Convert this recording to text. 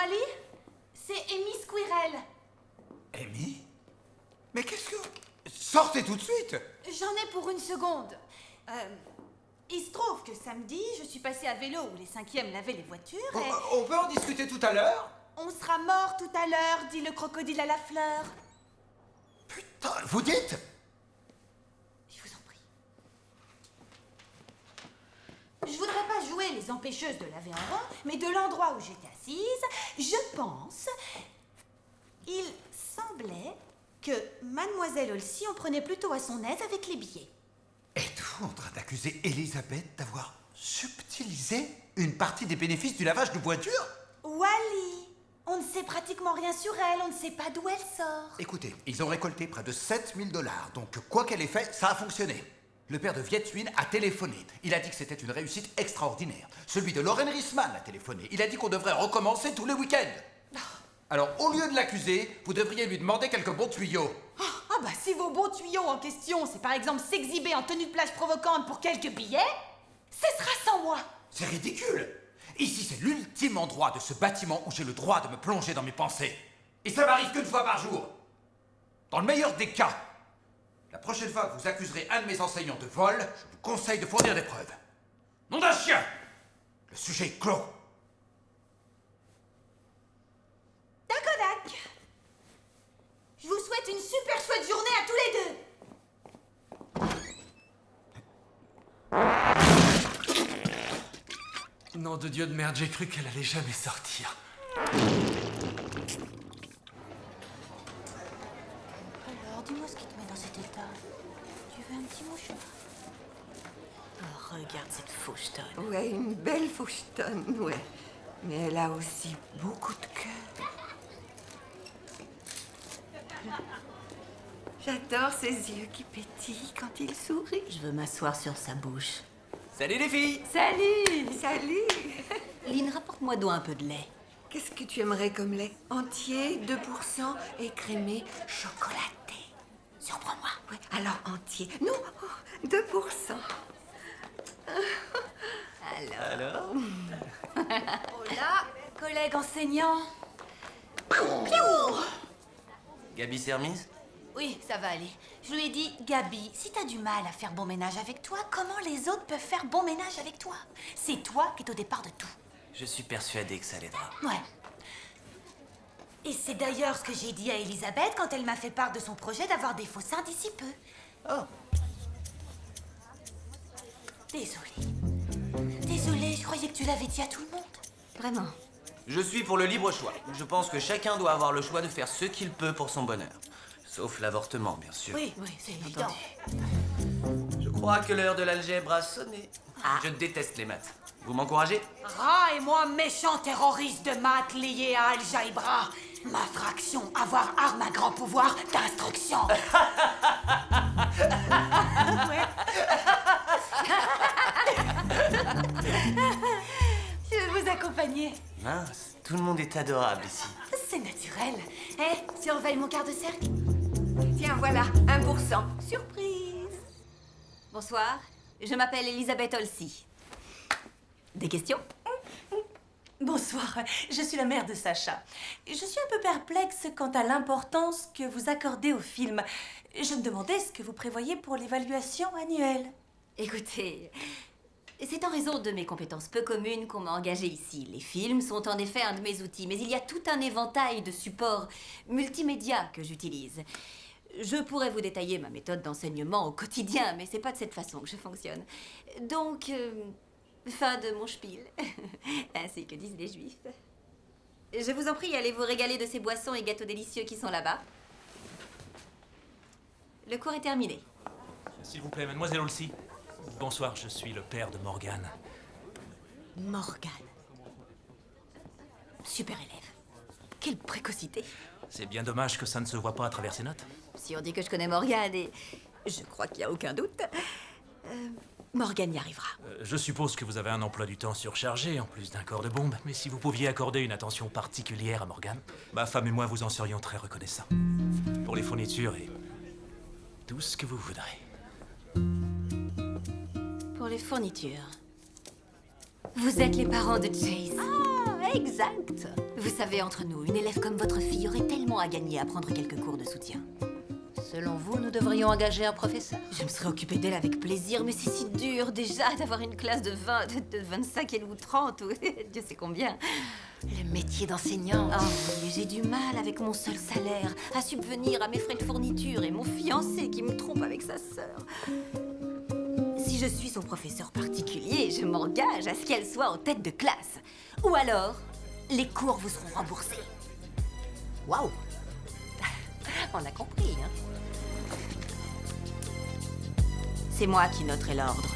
Wally, c'est Amy Squirrel. Amy? Mais qu'est-ce que... Sortez tout de suite! J'en ai pour une seconde. Il se trouve que samedi, je suis passée à vélo où les 5e lavaient les voitures et... On peut en discuter tout à l'heure? On sera mort tout à l'heure, dit le crocodile à la fleur. Putain, vous dites? Je vous en prie. Je voudrais pas jouer les empêcheuses de laver en rond, mais de l'endroit où j'étais assise, je pense... Il semblait que Mademoiselle Olsey en prenait plutôt à son aise avec les billets. Êtes-vous en train d'accuser Elisabeth d'avoir subtilisé une partie des bénéfices du lavage de voiture? Wally, on ne sait pratiquement rien sur elle, on ne sait pas d'où elle sort. Écoutez, ils ont récolté près de 7 000 $, donc quoi qu'elle ait fait, ça a fonctionné. Le père de Viet Huynh a téléphoné. Il a dit que c'était une réussite extraordinaire. Celui de Lauren Risman a téléphoné. Il a dit qu'on devrait recommencer tous les week-ends. Alors, au lieu de l'accuser, vous devriez lui demander quelques bons tuyaux. Ah bah si vos bons tuyaux en question, c'est par exemple s'exhiber en tenue de plage provocante pour quelques billets, ce sera sans moi. C'est ridicule. Ici, c'est l'ultime endroit de ce bâtiment où j'ai le droit de me plonger dans mes pensées. Et ça m'arrive qu'une fois par jour. Dans le meilleur des cas. La prochaine fois que vous accuserez un de mes enseignants de vol, je vous conseille de fournir des preuves. Nom d'un chien! Le sujet est clos. Dakodak. Je vous souhaite une super chouette journée à tous les deux. Nom de Dieu de merde, j'ai cru qu'elle allait jamais sortir. Alors, dis-moi ce qui te met dans cet état. Tu veux un petit mouchoir? Oh, regarde cette fauchetonne. Ouais, une belle fauchetonne, ouais. Mais elle a aussi beaucoup de cœur. J'adore ses yeux qui pétillent quand il sourit. Je veux m'asseoir sur sa bouche. Salut les filles! Salut! Salut! Lynn, rapporte-moi donc un peu de lait. Qu'est-ce que tu aimerais comme lait? Entier, 2% écrémé, chocolaté. Surprends-moi. Ouais, alors entier. Non, 2%. Alors? Oh là, collègue enseignant. Gabi s'est remise? Oui, ça va aller. Je lui ai dit, Gabi, si t'as du mal à faire bon ménage avec toi, comment les autres peuvent faire bon ménage avec toi? C'est toi qui es au départ de tout. Je suis persuadé que ça l'aidera. Ouais. Et c'est d'ailleurs ce que j'ai dit à Elisabeth quand elle m'a fait part de son projet d'avoir des faux seins d'ici peu. Oh! Désolée, je croyais que tu l'avais dit à tout le monde. Vraiment. Je suis pour le libre choix. Je pense que chacun doit avoir le choix de faire ce qu'il peut pour son bonheur. Sauf l'avortement, bien sûr. Oui, c'est évident. Je crois que l'heure de l'algèbre a sonné. Je déteste les maths. Vous m'encouragez? Rat et moi, méchant terroriste de maths lié à Al-Jaïbra. Ma fraction, avoir arme à grand pouvoir d'instruction. Je vais vous accompagner. Mince, tout le monde est adorable ici. C'est naturel. Surveille mon quart de cercle. Tiens, voilà, 1%. Surprise. Bonsoir, je m'appelle Elisabeth Olsey. Des questions? Bonsoir, je suis la mère de Sacha. Je suis un peu perplexe quant à l'importance que vous accordez au film. Je me demandais ce que vous prévoyez pour l'évaluation annuelle. Écoutez, c'est en raison de mes compétences peu communes qu'on m'a engagée ici. Les films sont en effet un de mes outils, mais il y a tout un éventail de supports multimédia que j'utilise. Je pourrais vous détailler ma méthode d'enseignement au quotidien, mais c'est pas de cette façon que je fonctionne. Donc, fin de mon spiel, ainsi que disent les Juifs. Je vous en prie, allez vous régaler de ces boissons et gâteaux délicieux qui sont là-bas. Le cours est terminé. S'il vous plaît, mademoiselle Olsey. Bonsoir, je suis le père de Morgane. Morgane. Super élève. Quelle précocité. C'est bien dommage que ça ne se voit pas à travers ses notes. Si on dit que je connais Morgane, et je crois qu'il n'y a aucun doute, Morgane y arrivera. Je suppose que vous avez un emploi du temps surchargé, en plus d'un corps de bombe. Mais si vous pouviez accorder une attention particulière à Morgane, ma femme et moi vous en serions très reconnaissants. Pour les fournitures et tout ce que vous voudrez. Pour les fournitures. Vous êtes les parents de Chase. Ah, Exact. Vous savez, entre nous, une élève comme votre fille aurait tellement à gagner à prendre quelques cours de soutien. Selon vous, nous devrions engager un professeur? Je me serais occupée d'elle avec plaisir, mais c'est si dur déjà d'avoir une classe de 20, de 25 ou 30, ou Dieu sait combien. Le métier d'enseignant. Oh oui, j'ai du mal avec mon seul salaire à subvenir à mes frais de fourniture et mon fiancé qui me trompe avec sa sœur. Si je suis son professeur particulier, je m'engage à ce qu'elle soit en tête de classe. Ou alors, les cours vous seront remboursés. Waouh! On a compris, hein? C'est moi qui noterai l'ordre.